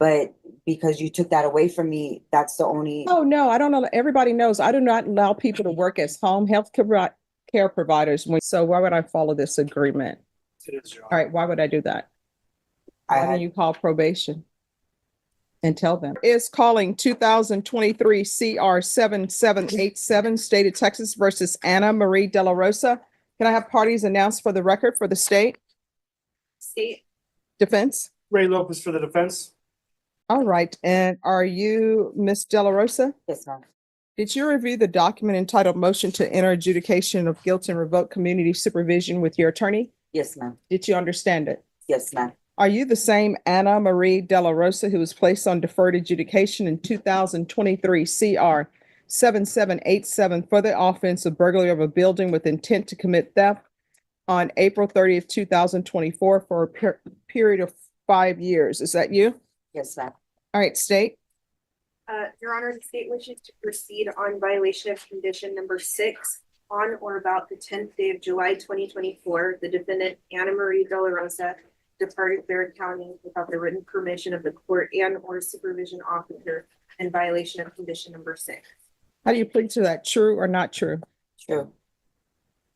but because you took that away from me, that's the only. Oh, no, I don't know. Everybody knows I do not allow people to work as home health care providers. So why would I follow this agreement? It is, Your All Honor. right, why would I do that? I Why don't had, you call probation and tell them? Is calling 2023 CR 7787, State of Texas versus Anna Marie De La Rosa. Can I have parties announced for the record for the state? State. Defense? Ray Lopez for the defense. All right, and are you Miss De La Rosa? yes, ma'am. Did you review the document entitled Motion to Enter Adjudication of Guilt and Revoke Community Supervision with your attorney? Yes, ma'am. Did you understand it? Yes, ma'am. Are you the same Anna Marie De La Rosa who was placed on deferred adjudication in 2023 CR 7787 for the offense of burglary of a building with intent to commit theft on April 30th, 2024 for a period of 5 years? Is that you? Yes, ma'am. All right, state. Your Honor, the state wishes to proceed on violation of condition number 6 on or about the 10th day of July 2024. The defendant, Anna Marie De La Rosa, departed Bexar County without the written permission of the court and or supervision officer in violation of condition number 6. How do you plead to that? True or not true? True.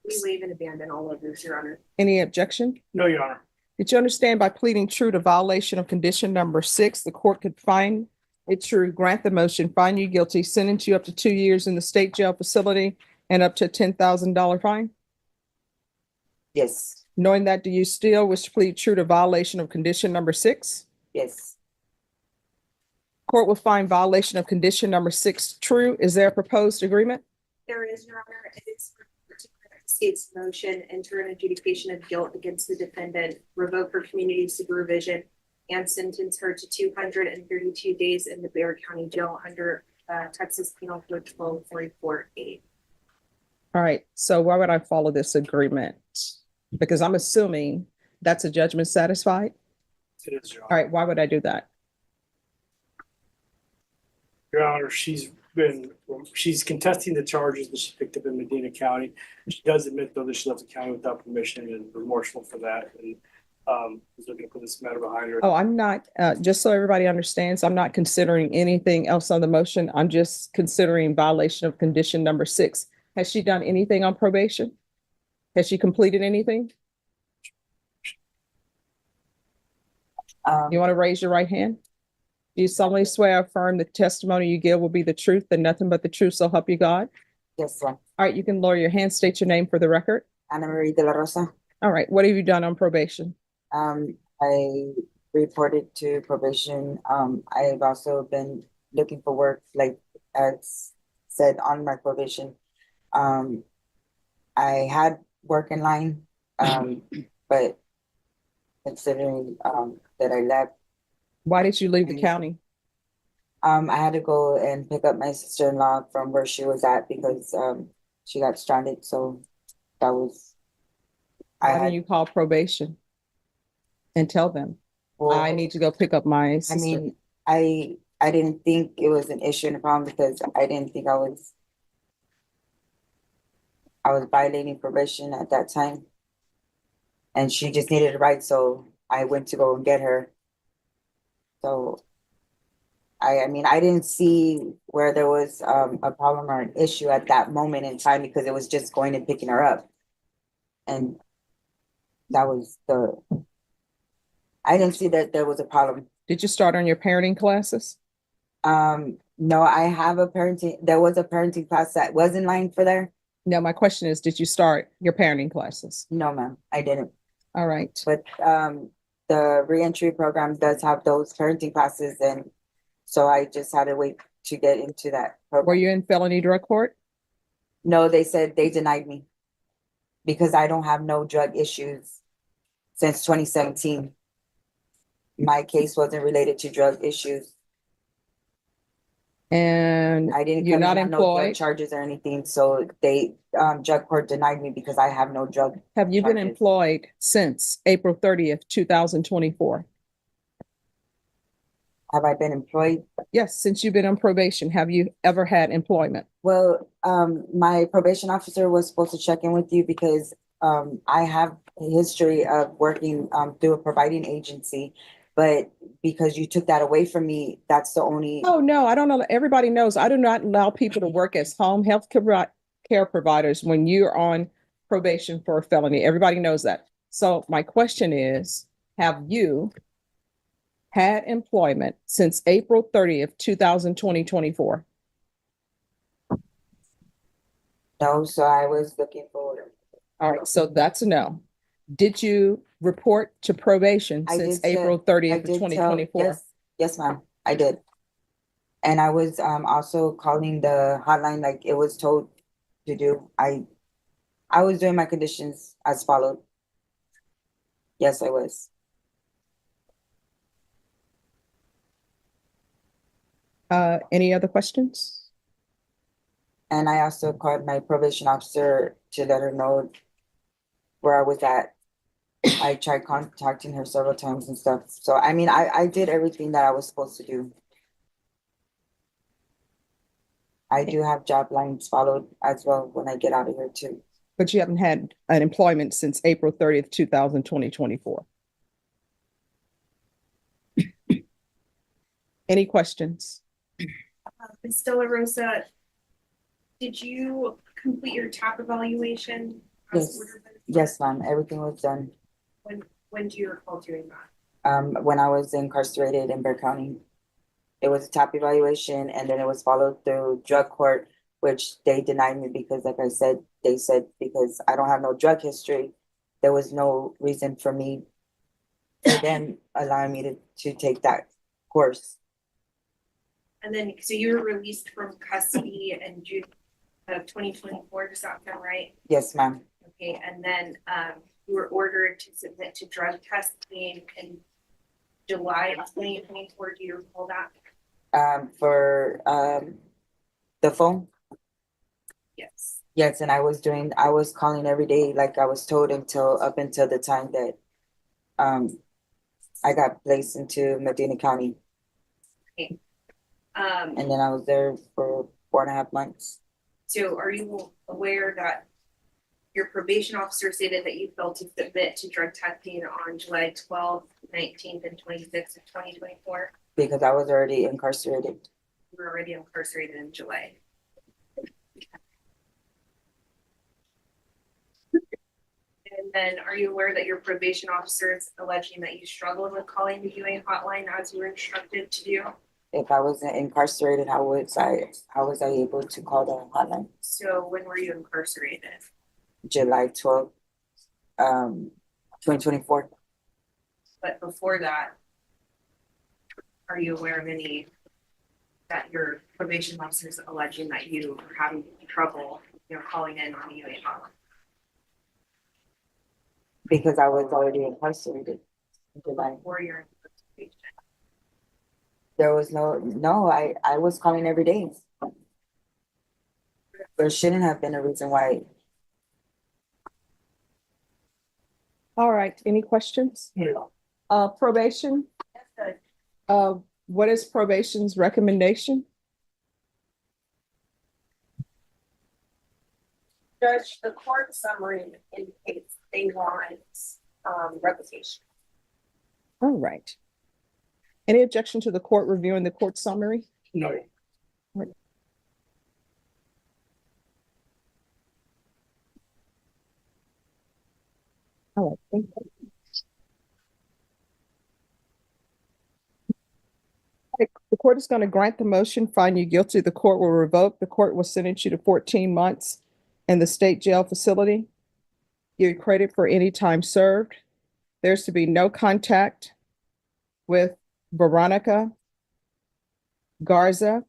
We waive and abandon all of this, Your Honor. Any objection? No, Your Honor. Did you understand by pleading true to violation of condition number 6, the court could find it true, grant the motion, find you guilty, sentence you up to 2 years in the state jail facility and up to a $10,000 fine? Yes. Knowing that, do you still wish to plead true to violation of condition number 6? Yes. Court will find violation of condition number 6 true. Is there a proposed agreement? There is, Your Honor. It is for the state's motion, enter an adjudication of guilt against the defendant, revoke her community supervision, and sentence her to 232 days in the Bexar County Jail under Texas Penal Code 1244A. All right, so why would I follow this agreement? Because I'm assuming that's a judgment satisfied. It is, Your All Honor. right, why would I do that? Your Honor, she's contesting the charges that she picked up in Medina County. She does admit, though, that she left the county without permission and remorseful for that. And is looking to put this matter behind her. Oh, I'm not, just so everybody understands, I'm not considering anything else on the motion. I'm just considering violation of condition number 6. Has she done anything on probation? Has she completed anything? You want to raise your right hand? Do you solemnly swear or affirm the testimony you give will be the truth and nothing but the truth, so help you God? Yes, ma'am. All right, you can lower your hand, state your name for the record. Anna Marie De La Rosa. All right, what have you done on probation? I reported to probation. I've also been looking for work, like as said on my probation. I had work in line, but considering that I left, Why did you leave the county? I had to go and pick up my sister-in-law from where she was at because she got stranded. So that was Why don't you call probation and tell them, well, I need to go pick up my I sister? mean, I didn't think it was an issue and a problem because I didn't think I was violating probation at that time. And she just needed a ride, so I went to go and get her. So I mean, I didn't see where there was a problem or an issue at that moment in time because it was just going and picking her up. And that was I didn't see that there was a problem. Did you start on your parenting classes? No, I have there was a parenting class that was in line for there. No, my question is, did you start your parenting classes? No, ma'am, I didn't. All right. But the reentry program does have those parenting classes, and so I just had to wait to get into that program. Were you in felony drug court? No, they said they denied me because I don't have no drug issues since 2017. My case wasn't related to drug issues. And I didn't you're come not in on no drug employed? charges or anything, so they drug court denied me because I have no drug. Have you been charges. employed since April 30th, 2024? Have I been employed? Yes, since you've been on probation, have you ever had employment? Well, my probation officer was supposed to check in with you because I have a history of working through a providing agency, but because you took that away from me, that's the only, Oh, no, I don't know. Everybody knows I do not allow people to work as home health care providers when you're on probation for a felony. Everybody knows that. So my question is, have you had employment since April 30th, 2024? no, so I was looking for, All right, so that's a no. Did you report to probation I since did say- April I 30th of did tell, 2024? yes, yes, ma'am, I did. And I was also calling the hotline like it was told to do. I was doing my conditions as followed. Yes, I was. Any other questions? And I also called my probation officer to let her know where I was at. I tried contacting her several times and stuff. So I mean, I did everything that I was supposed to do. I do have job lines followed as well when I get out of here too. But you haven't had an employment since April 30th, 2024. Any questions? Ms. De La Rosa, did you complete your TAP evaluation? as Yes. ordered by the court? Yes, ma'am, everything was done. When do you recall doing that? When I was incarcerated in Bear County. It was a top evaluation and then it was followed through drug court, which they denied me because like I said, they said because I don't have no drug history, there was no reason for me for them allowing me to take that course. And then, so you were released from custody in June of 2024, does that sound right? Yes, ma'am. Okay, and then you were ordered to submit to drug testing in July of 2024, do you recall that? For the phone. Yes. Yes, and I was calling every day like I was told up until the time that I got placed into Medina County. And then I was there for 4.5 months. So are you aware that your probation officer stated that you failed to submit to drug testing on July 12th, 19th, and 26th of 2024? Because I was already incarcerated. You were already incarcerated in July. And then are you aware that your probation officer is alleging that you struggled with calling the UA hotline as you were instructed to do? If I wasn't incarcerated, how was I able to call the hotline? So when were you incarcerated? July 12th, 2024. But before that, are you aware of any that your probation officer is alleging that you were having trouble, calling in on the UA hotline? Because I was already incarcerated in July. Before your incarceration? There was no, I was calling every day. There shouldn't have been a reason why. All right, any questions? Yeah. Probation, That's good. what is probation's recommendation? Judge, the court summary indicates they want revocation. All right. Any objection to the court reviewing the court summary? No. All right, thank you. The court is going to grant the motion, find you guilty. The court will revoke. The court will sentence you to 14 months in the state jail facility. Give you credit for any time served. There's to be no contact with Veronica Garza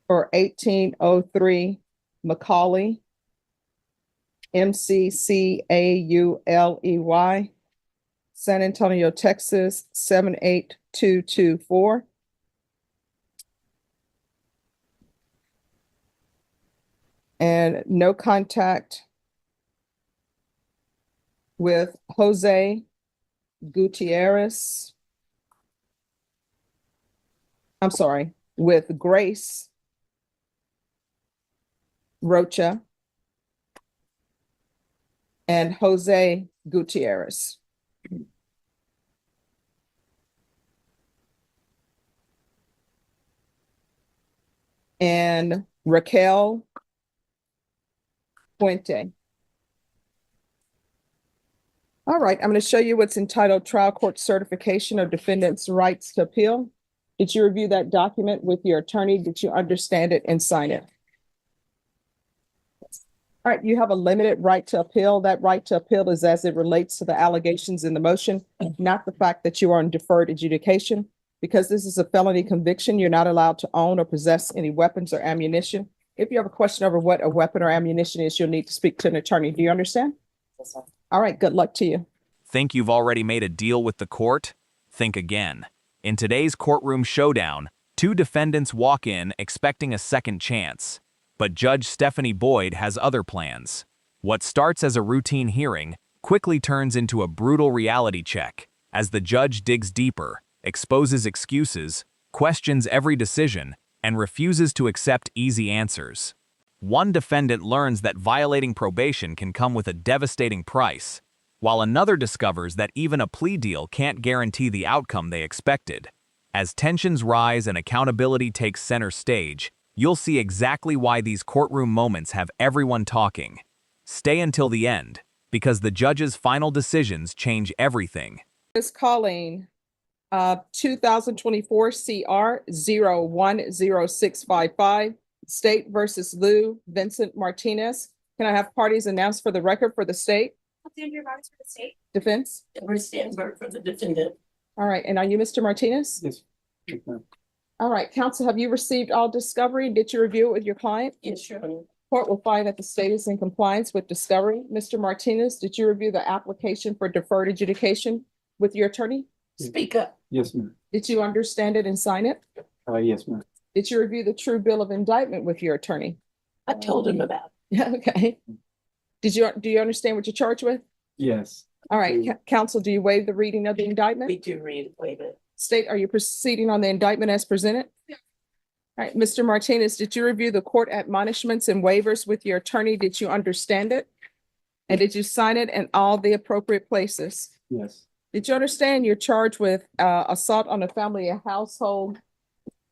or 1803 Macaulay, McCauley, San Antonio, Texas, 78224. And no contact with Jose Gutierrez. I'm sorry, with Grace Rocha and Jose Gutierrez. and Raquel Puente. All right, I'm going to show you what's entitled Trial Court Certification of Defendant's Rights to Appeal. Did you review that document with your attorney? Did you understand it and sign it? All right, you have a limited right to appeal. That right to appeal is as it relates to the allegations in the motion, not the fact that you are on deferred adjudication. Because this is a felony conviction, you're not allowed to own or possess any weapons or ammunition. If you have a question over what a weapon or ammunition is, you'll need to speak to an attorney. Do you understand? Yes, sir. All right, good luck to you. Think you've already made a deal with the court? Think again. In today's courtroom showdown, two defendants walk in expecting a second chance. But Judge Stephanie Boyd has other plans. What starts as a routine hearing quickly turns into a brutal reality check as the judge digs deeper, exposes excuses, questions every decision, and refuses to accept easy answers. One defendant learns that violating probation can come with a devastating price, while another discovers that even a plea deal can't guarantee the outcome they expected. As tensions rise and accountability takes center stage, you'll see exactly why these courtroom moments have everyone talking. Stay until the end, because the judge's final decisions change everything. Is calling 2024 CR 010655, State versus Lou Vincent Martinez. Can I have parties announced for the record for the state? Alexandria Vargas for the state. Defense? Edward Stanberg for the defendant. All right, and are you Mr. Martinez? Yes. All right, counsel, have you received all discovery? Did you review it with your client? Yes, Your Honor. Court will find that the state is in compliance with discovery. Mr. Martinez, did you review the application for deferred adjudication with your attorney? Speak up. Yes, ma'am. Did you understand it and sign it? Yes, ma'am. Did you review the true bill of indictment with your attorney? I told him about Okay. Do you understand what you're charged with? Yes. All right, counsel, do you waive the reading of the it. indictment? We do read waive it. State, are you proceeding on the indictment as presented? Yeah. All right, Mr. Martinez, did you review the court admonishments and waivers with your attorney? Did you understand it? And did you sign it in all the appropriate places? Yes. Did you understand you're charged with assault on a family or household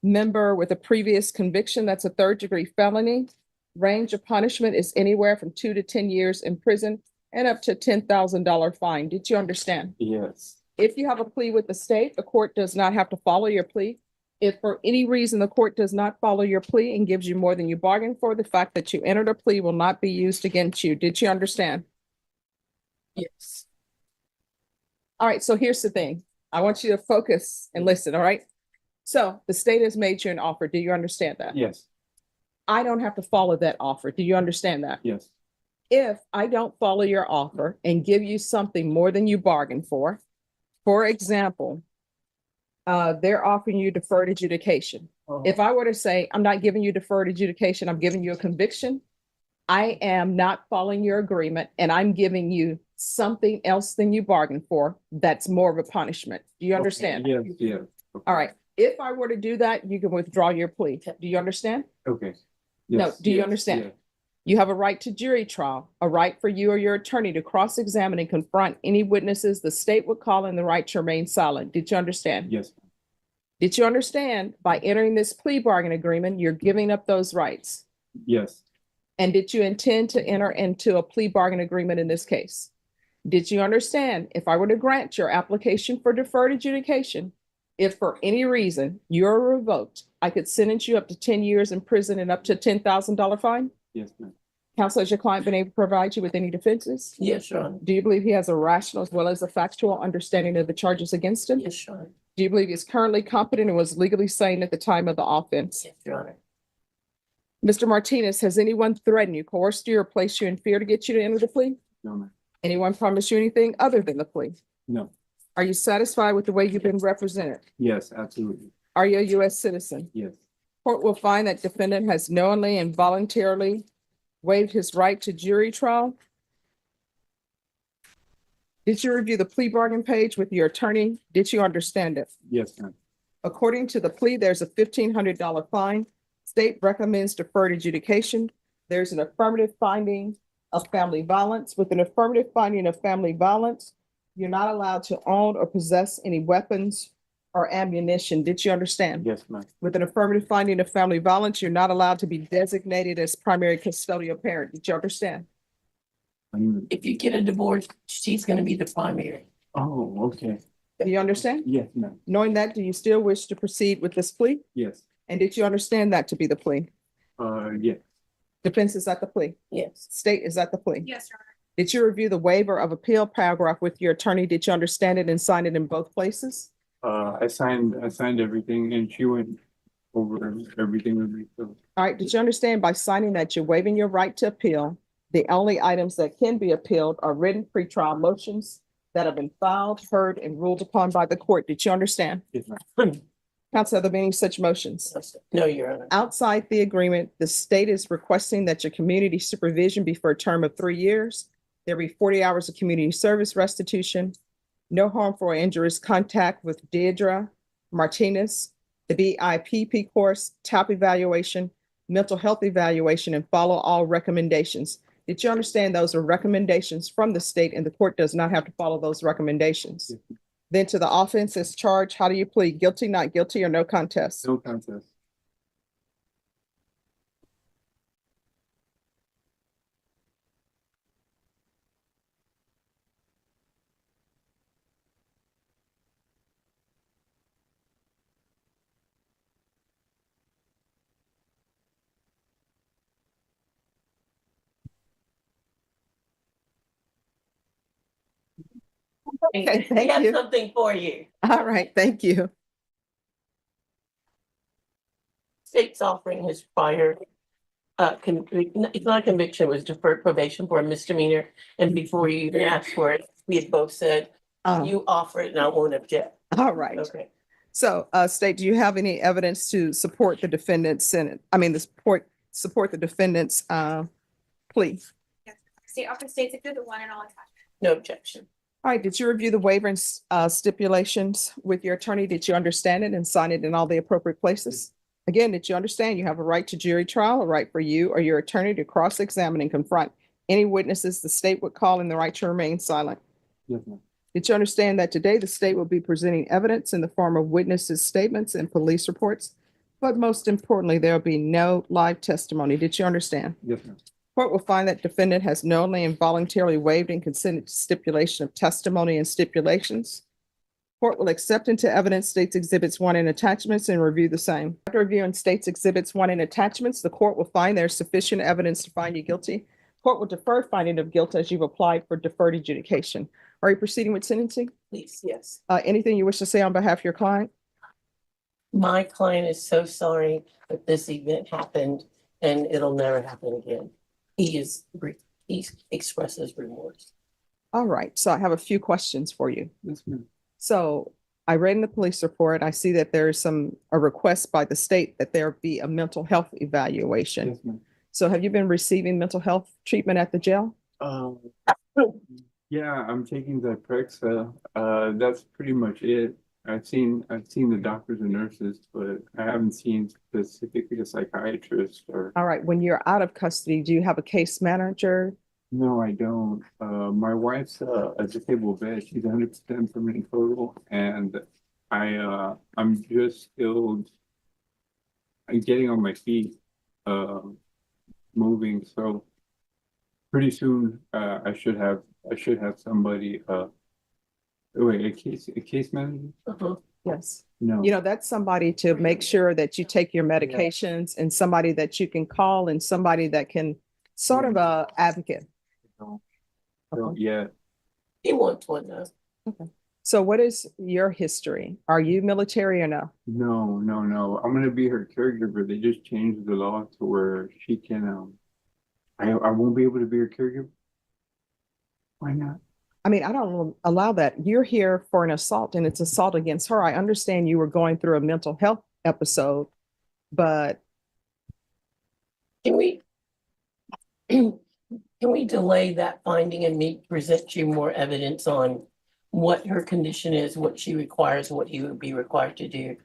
member with a previous conviction? That's a third-degree felony. Range of punishment is anywhere from 2 to 10 years in prison and up to $10,000 fine. Did you understand? Yes. If you have a plea with the state, the court does not have to follow your plea. If for any reason the court does not follow your plea and gives you more than you bargained for, the fact that you entered a plea will not be used against you. Did you understand? Yes. All right, so here's the thing. I want you to focus and listen, all right? So the state has made you an offer. Do you understand that? Yes. I don't have to follow that offer. Do you understand that? Yes. If I don't follow your offer and give you something more than you bargained for example, they're offering you deferred adjudication. If I were to say, I'm not giving you deferred adjudication, I'm giving you a conviction, I am not following your agreement and I'm giving you something else than you bargained for, that's more of a punishment. Do you understand? Yes. Yes. All right. If I were to do that, you can withdraw your plea. Do you understand? Okay. No, Yes, do you yes, understand? yes. You have a right to jury trial, a right for you or your attorney to cross-examine and confront any witnesses the state would call, and the right to remain silent. Did you understand? Yes. Did you understand by entering this plea bargain agreement, you're giving up those rights? Yes. And did you intend to enter into a plea bargain agreement in this case? Did you understand if I were to grant your application for deferred adjudication, if for any reason you're revoked, I could sentence you up to 10 years in prison and up to $10,000 fine? Yes, ma'am. Counsel, has your client been able to provide you with any defenses? Yes, Your Honor. Do you believe he has a rational as well as a factual understanding of the charges against him? Yes, Your Honor. Do you believe he is currently competent and was legally sane at the time of the offense? Yes, Your Honor. Mr. Martinez, has anyone threatened you, coerced you, or placed you in fear to get you to enter the plea? No, ma'am. Anyone promised you anything other than the plea? No. Are you satisfied with the way you've been represented? Yes, absolutely. Are you a U.S. citizen? Yes. Court will find that defendant has knowingly and voluntarily waived his right to jury trial. Did you review the plea bargain page with your attorney? Did you understand it? Yes, ma'am. According to the plea, there's a $1,500 fine. State recommends deferred adjudication. There's an affirmative finding of family violence. With an affirmative finding of family violence, you're not allowed to own or possess any weapons or ammunition. Did you understand? Yes, ma'am. With an affirmative finding of family violence, you're not allowed to be designated as primary custodial parent. Did you understand? If you get a divorce, she's gonna be the primary. Oh, okay. Do you understand? Yes, ma'am. Knowing that, do you still wish to proceed with this plea? Yes. And did you understand that to be the plea? Yes. Defense is at the plea. Yes. State is at the plea. Yes, Your Honor. Did you review the waiver of appeal paragraph with your attorney? Did you understand it and sign it in both places? I signed everything and she went over everything with me, so. All right, did you understand by signing that you're waiving your right to appeal? The only items that can be appealed are written pretrial motions that have been filed, heard, and ruled upon by the court. Did you understand? Yes, ma'am. Counsel, are there any such motions? No, Your Honor. Outside the agreement, the state is requesting that your community supervision be for a term of 3 years. There be 40 hours of community service restitution, no harmful or injurious contact with Deidre Martinez, the BIPP course, TAP evaluation, mental health evaluation, and follow all recommendations. Did you understand those are recommendations from the state and the court does not have to follow those recommendations? Yes. Then to the offense as charged, how do you plead? Guilty, not guilty, or no contest? No contest. Okay, We thank have you. something for you. All right, thank you. State's offering his prior, it's not a conviction, it was deferred probation for a misdemeanor. And before you even asked for it, we had both said, you offer it and I won't object. All right. Okay. So, State, do you have any evidence to support the defendant's support the defendant's, plea? Yes. State office states Exhibit 1 and all attachments. No objection. All right, did you review the waiver and stipulations with your attorney? Did you understand it and sign it in all the appropriate places? Again, did you understand you have a right to jury trial, a right for you or your attorney to cross-examine and confront any witnesses the state would call and the right to remain silent? Yes, ma'am. Did you understand that today the state will be presenting evidence in the form of witnesses' statements and police reports? But most importantly, there will be no live testimony. Did you understand? Yes, ma'am. Court will find that defendant has knowingly and voluntarily waived and consented to stipulation of testimony and stipulations. Court will accept into evidence states exhibits 1 and attachments and review the same. After reviewing states exhibits 1 and attachments, the court will find there's sufficient evidence to find you guilty. Court will defer finding of guilt as you've applied for deferred adjudication. Are you proceeding with sentencing? Please, yes. Anything you wish to say on behalf of your client? My client is so sorry that this event happened and it'll never happen again. He expresses remorse. All right, so I have a few questions for you. Yes, ma'am. So I read in the police report, I see that there's a request by the state that there be a mental health evaluation. Yes, ma'am. So have you been receiving mental health treatment at the jail? Yeah, I'm taking the Prexa. That's pretty much it. I've seen the doctors and nurses, but I haven't seen specifically a psychiatrist or. All right, when you're out of custody, do you have a case manager? No, I don't. My wife's a disabled vet. She's 100% permanent total, and I'm just still getting on my feet, moving. So pretty soon, I should have somebody. Wait, a case manager? Yes. No. You know, that's somebody to make sure that you take your medications and somebody that you can call and somebody that can sort of advocate. No. Okay. Yeah. He wants one though. Okay. So what is your history? Are you military or no? No. I'm gonna be her caregiver. They just changed the law to where she can. I won't be able to be her caregiver. Why not? I mean, I don't allow that. You're here for an assault and it's assault against her. I understand you were going through a mental health episode, but Can we delay that finding and present you more evidence on what her condition is, what she requires, what he would be required to do?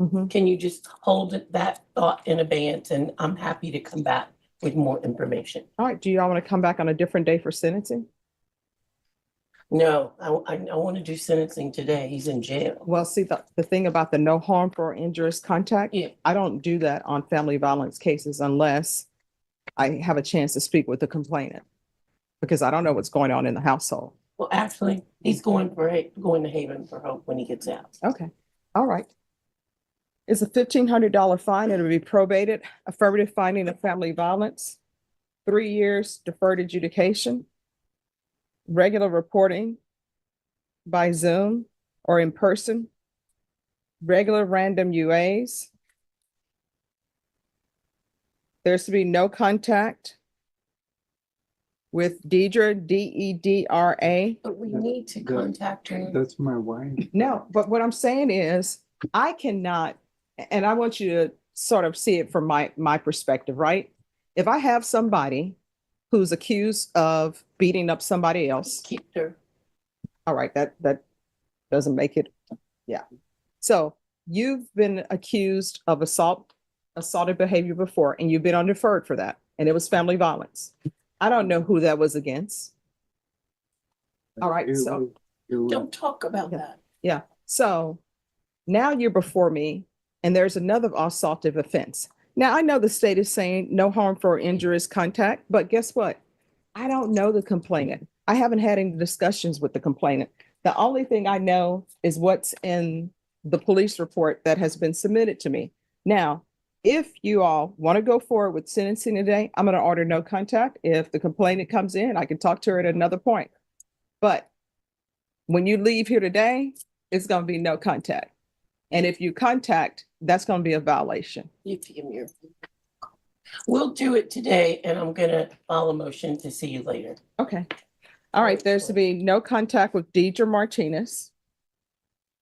Mhm. Can you just hold that thought in abeyance and I'm happy to come back with more information. All right, do you all want to come back on a different day for sentencing? No, I want to do sentencing today. He's in jail. Well, see, the thing about the no harmful or injurious contact, Yeah. I don't do that on family violence cases unless I have a chance to speak with the complainant, because I don't know what's going on in the household. Well, actually, he's going to Haven for Hope when he gets out. Okay, all right. It's a $1,500 fine. It'll be probated, affirmative finding of family violence, 3 years deferred adjudication, regular reporting by Zoom or in person, regular random UAs. There's to be no contact with Deidre, Dedra. But we need to contact her. That's my wife. No, but what I'm saying is, I cannot, and I want you to sort of see it from my perspective, right? If I have somebody who's accused of beating up somebody else, Keep her. all right, that doesn't make it, yeah. So you've been accused of assaultive behavior before, and you've been on deferred for that, and it was family violence. I don't know who that was against. All right, so. Don't talk about Yeah. that. Yeah, so now you're before me and there's another assaultive offense. Now, I know the state is saying no harmful or injurious contact, but guess what? I don't know the complainant. I haven't had any discussions with the complainant. The only thing I know is what's in the police report that has been submitted to me. Now, if you all want to go forward with sentencing today, I'm going to order no contact. If the complainant comes in, I can talk to her at another point. But when you leave here today, it's going to be no contact. And if you contact, that's going to be a violation. If you give me your. We'll do it today, and I'm gonna file a motion to see you later. Okay. All right, there's to be no contact with Deidre Martinez.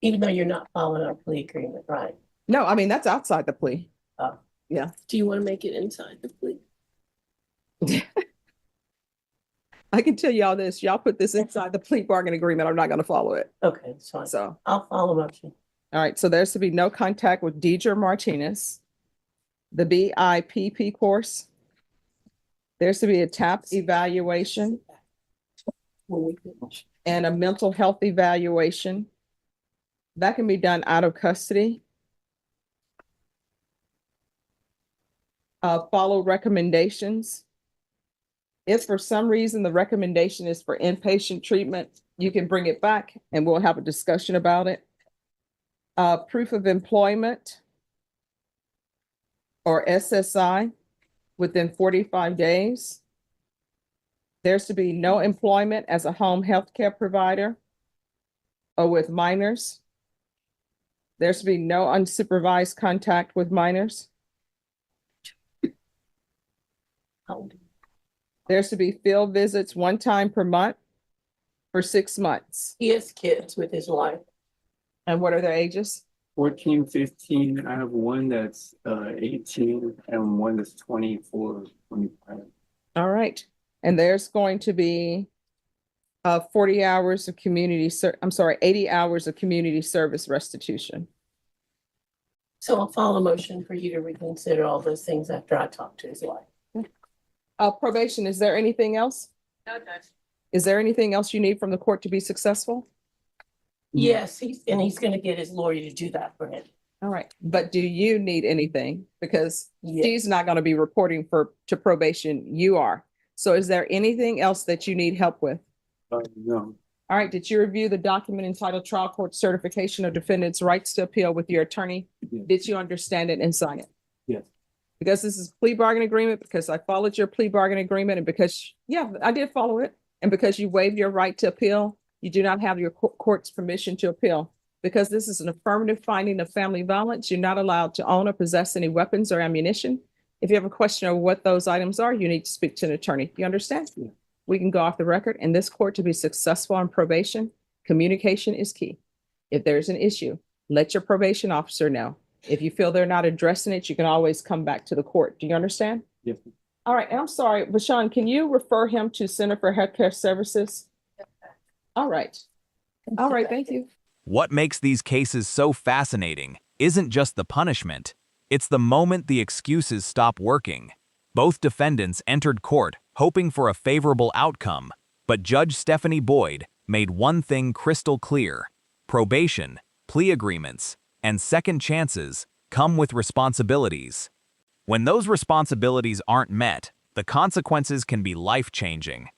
Even though you're not following our plea agreement, right? No, I mean, that's outside the plea. Do you want to make it inside the plea? I can tell y'all this, y'all put this inside the plea bargain agreement, I'm not going to follow it. Okay, that's fine. So, I'll file a motion. all right, so there's to be no contact with Deidre Martinez. The BIP course. There's to be a TAP evaluation When we finish. and a mental health evaluation. That can be done out of custody. Follow recommendations. If for some reason the recommendation is for inpatient treatment, you can bring it back and we'll have a discussion about it. Proof of employment or SSI within 45 days. There's to be no employment as a home health care provider or with minors. There's to be no unsupervised contact with minors. There's to be field visits 1 time per month for 6 months. He has kids with his wife. And what are their ages? 14, 15. I have one that's 18 and one that's 24, 25. All right. And there's going to be 40 hours of 80 hours of community service restitution. So I'll file a motion for you to reconsider all those things after I talk to his wife. Probation, is there anything else? No, Judge. Is there anything else you need from the court to be successful? Yes, he's gonna get his lawyer to do that for him. All right. But do you need anything? Because Yes. she's not going to be reporting to probation. You are. So is there anything else that you need help with? No. All right. Did you review the document entitled Trial Court Certification of Defendant's Rights to Appeal with your attorney? Yes. Did you understand it and sign it? Yes. Because this is a plea bargain agreement, because I followed your plea bargain agreement, and because, yeah, I did follow it. And because you waived your right to appeal, you do not have your court's permission to appeal. Because this is an affirmative finding of family violence, you're not allowed to own or possess any weapons or ammunition. If you have a question of what those items are, you need to speak to an attorney. You understand? Yeah. We can go off the record. In this court, to be successful on probation, communication is key. If there's an issue, let your probation officer know. If you feel they're not addressing it, you can always come back to the court. Do you understand? Yes. All right, and I'm sorry, Bashan, can you refer him to Center for Healthcare Services? All right. All right, thank you. What makes these cases so fascinating isn't just the punishment, it's the moment the excuses stop working. Both defendants entered court hoping for a favorable outcome, but Judge Stephanie Boyd made one thing crystal clear: probation, plea agreements, and second chances come with responsibilities. When those responsibilities aren't met, the consequences can be life-changing.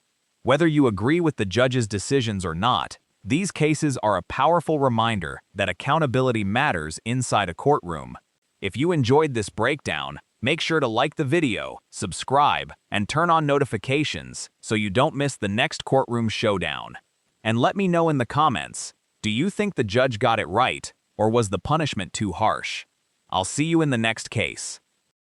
Whether you agree with the judge's decisions or not, these cases are a powerful reminder that accountability matters inside a courtroom. If you enjoyed this breakdown, make sure to like the video, subscribe, and turn on notifications so you don't miss the next courtroom showdown. And let me know in the comments, do you think the judge got it right, or was the punishment too harsh? I'll see you in the next case.